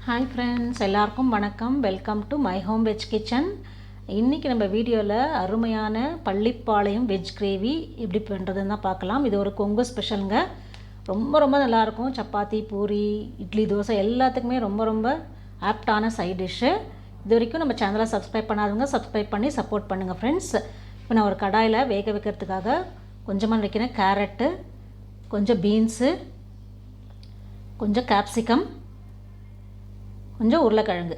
Hi friends, எல்லாருக்கும் வணக்கம். Welcome to my home veg kitchen. இன்றைக்கி நம்ம வீடியோவில் அருமையான பள்ளிப்பாளையம் வெஜ் கிரேவி எப்படி பண்ணுறதுன்னு தான் பார்க்கலாம். இது ஒரு கொங்கு ஸ்பெஷலுங்க. ரொம்ப ரொம்ப நல்லாயிருக்கும். சப்பாத்தி, பூரி, இட்லி, தோசை எல்லாத்துக்குமே ரொம்ப ரொம்ப ஆப்டான சைட் டிஷ்ஷு. இது வரைக்கும் நம்ம சேனலை சப்ஸ்கிரைப் பண்ணாதவங்க சப்ஸ்கிரைப் பண்ணி சப்போர்ட் பண்ணுங்கள் ஃப்ரெண்ட்ஸ். இப்போ நான் ஒரு கடாயில் வேக வைக்கிறதுக்காக கொஞ்சமாக வைக்கிறேன். கேரட்டு, கொஞ்சம் பீன்ஸு, கொஞ்சம் கேப்சிகம், கொஞ்சம் உருளைக்கிழங்கு,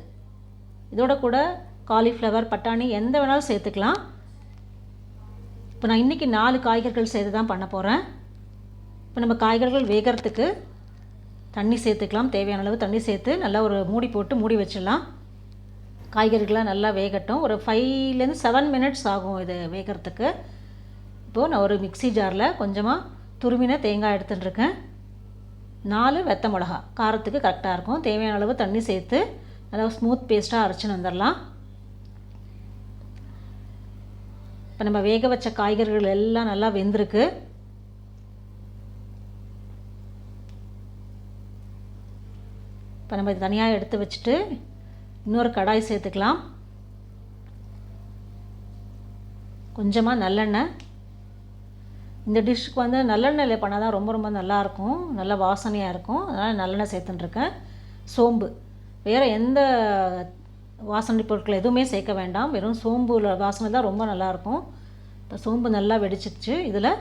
இதோட கூட காலிஃப்ளவர், பட்டாணி எந்த வேணாலும் சேர்த்துக்கலாம். இப்போ நான் இன்றைக்கி 4 காய்கறிகள் சேர்த்து தான் பண்ண போகிறேன். இப்போ நம்ம காய்கறிகள் வேகிறதுக்கு தண்ணி சேர்த்துக்கலாம். தேவையான அளவு தண்ணி சேர்த்து நல்லா ஒரு மூடி போட்டு மூடி வச்சிடலாம். காய்கறிகள்லாம் நல்லா வேகட்டும். ஒரு 5 to 7 minutes ஆகும் இது வேகிறதுக்கு. இப்போது நான் ஒரு மிக்ஸி ஜாரில் கொஞ்சமாக துருவின தேங்காய் எடுத்துட்டுருக்கேன். 4 வெத்த மிளகா, காரத்துக்கு கரெக்டாக இருக்கும். தேவையான அளவு தண்ணி சேர்த்து நல்லா ஸ்மூத் பேஸ்ட்டாக அரைச்சின்னு வந்துடலாம். இப்போ நம்ம வேக வச்ச காய்கறிகள் எல்லாம் நல்லா வெந்திருக்கு. இப்போ நம்ம தனியாக எடுத்து வச்சுட்டு இன்னொரு கடாய் சேர்த்துக்கலாம். கொஞ்சமாக நல்லெண்ணெய். இந்த டிஷ்ஷுக்கு வந்து நல்லெண்ணெயில் பண்ணால் தான் ரொம்ப ரொம்ப நல்லாயிருக்கும், நல்ல வாசனையாக இருக்கும். அதனால் நல்லெண்ணெய் சேர்த்துட்டுருக்கேன். சோம்பு, வேறு எந்த வாசனை பொருட்கள் எதுவுமே சேர்க்க வேண்டாம். வெறும் சோம்பு வாசனை தான் ரொம்ப நல்லாயிருக்கும். இப்போ சோம்பு நல்லா வெடிச்சிடுச்சு. இதில்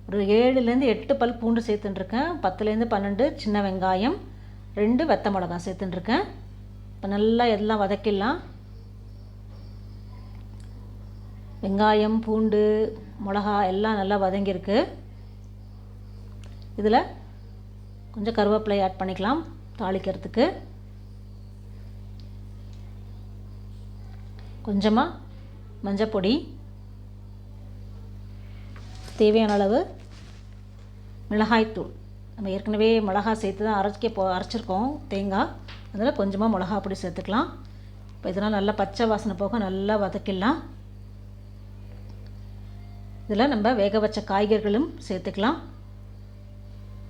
ஒரு 7 to 8 பல் பூண்டு சேர்த்துட்டுருக்கேன். 10 to 12 சின்ன வெங்காயம், 2 வெத்த மிளகாய் சேர்த்துட்டுருக்கேன். இப்போ நல்லா எல்லாம் வதக்கிடலாம். வெங்காயம், பூண்டு, மிளகா எல்லாம் நல்லா வதங்கியிருக்கு. இதில் கொஞ்சம் கருவேப்பிலை ஆட் பண்ணிக்கலாம் தாளிக்கிறதுக்கு. கொஞ்சமாக மஞ்சப்பொடி, தேவையான அளவு மிளகாய்த்தூள். நம்ம ஏற்கனவே மிளகா சேர்த்து தான் அரைச்சிருக்கோம் தேங்காய். அதில் கொஞ்சமாக மிளகா பொடி சேர்த்துக்கலாம். இப்போ இதெல்லாம் நல்லா பச்சை வாசனை போக நல்லா வதக்கிடலாம். இதில் நம்ம வேக வச்ச காய்கறிகளும் சேர்த்துக்கலாம்.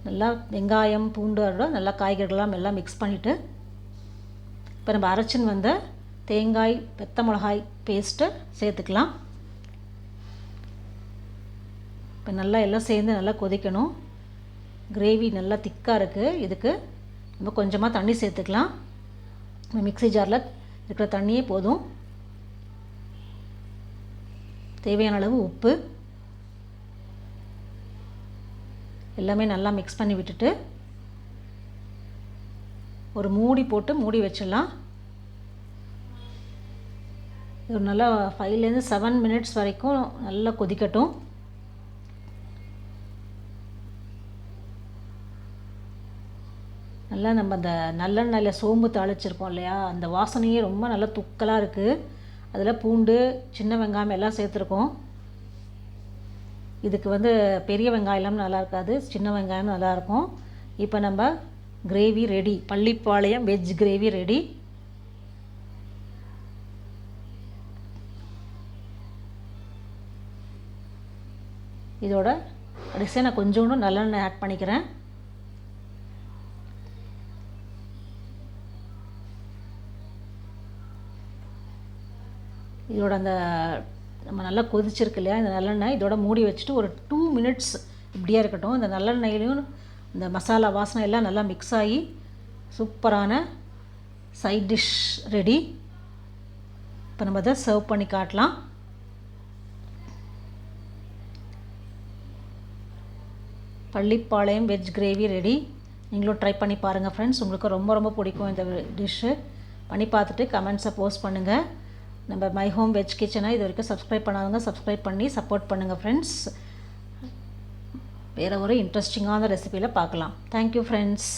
நல்லா வெங்காயம், பூண்டோட நல்லா காய்கறிகள்லாம் எல்லாம் மிக்ஸ் பண்ணிவிட்டு இப்போ நம்ம அரைச்சின்னு வந்த தேங்காய், வெத்த மிளகாய் பேஸ்ட்டை சேர்த்துக்கலாம். இப்போ நல்லா எல்லாம் சேர்ந்து நல்லா கொதிக்கணும். கிரேவி நல்லா திக்காக இருக்குது. இதுக்கு நம்ம கொஞ்சமாக தண்ணி சேர்த்துக்கலாம். மிக்ஸி ஜாரில் இருக்கிற தண்ணியே போதும். தேவையான அளவு உப்பு, எல்லாமே நல்லா மிக்ஸ் பண்ணி விட்டுட்டு ஒரு மூடி போட்டு மூடி வச்சிடலாம். இது நல்லா 5 to 7 minutes வரைக்கும் நல்லா கொதிக்கட்டும். நல்லா நம்ம அந்த நல்லெண்ணெயில் சோம்பு தாளிச்சிருக்கோம் இல்லையா, அந்த வாசனையே ரொம்ப நல்லா தூக்கலாக இருக்குது. அதில் பூண்டு, சின்ன வெங்காயம் எல்லாம் சேர்த்துருக்கோம். இதுக்கு வந்து பெரிய வெங்காயம் நல்லா இருக்காது, சின்ன வெங்காயம் நல்லாயிருக்கும். இப்போ நம்ம gravy ready. Pallipalayam veg gravy ready. இதோட கடைசியாக நான் கொஞ்சோண்டு நல்லெண்ணெய் ஆட் பண்ணிக்கிறேன். இதோட அந்த நம்ம நல்லா கொதிச்சிருக்கு இல்லையா இந்த நல்லெண்ணெய், இதோட மூடி வச்சுட்டு ஒரு 2 minutes இப்படியே இருக்கட்டும். இந்த நல்லெண்ணெயிலையும் இந்த மசாலா வாசனை எல்லாம் நல்லா மிக்ஸ் ஆகி சூப்பரான சைட் டிஷ் ரெடி. இப்போ நம்ம அதை சர்வ் பண்ணி காட்டலாம். Pallipalayam veg gravy ready. நீங்களும் ட்ரை பண்ணி பாருங்கள் ஃப்ரெண்ட்ஸ். உங்களுக்கு ரொம்ப ரொம்ப பிடிக்கும் இந்த டிஷ்ஷு. பண்ணி பார்த்துட்டு கமெண்ட்ஸை போஸ்ட் பண்ணுங்கள். நம்ம மை ஹோம் வெஜ் கிச்சனை இது வரைக்கும் சப்ஸ்கிரைப் பண்ணாதவங்க சப்ஸ்கிரைப் பண்ணி சப்போர்ட் பண்ணுங்கள் ஃப்ரெண்ட்ஸ். வேறு ஒரு இன்ட்ரெஸ்டிங்கான ரெசிபியில் பார்க்கலாம். Thank you friends.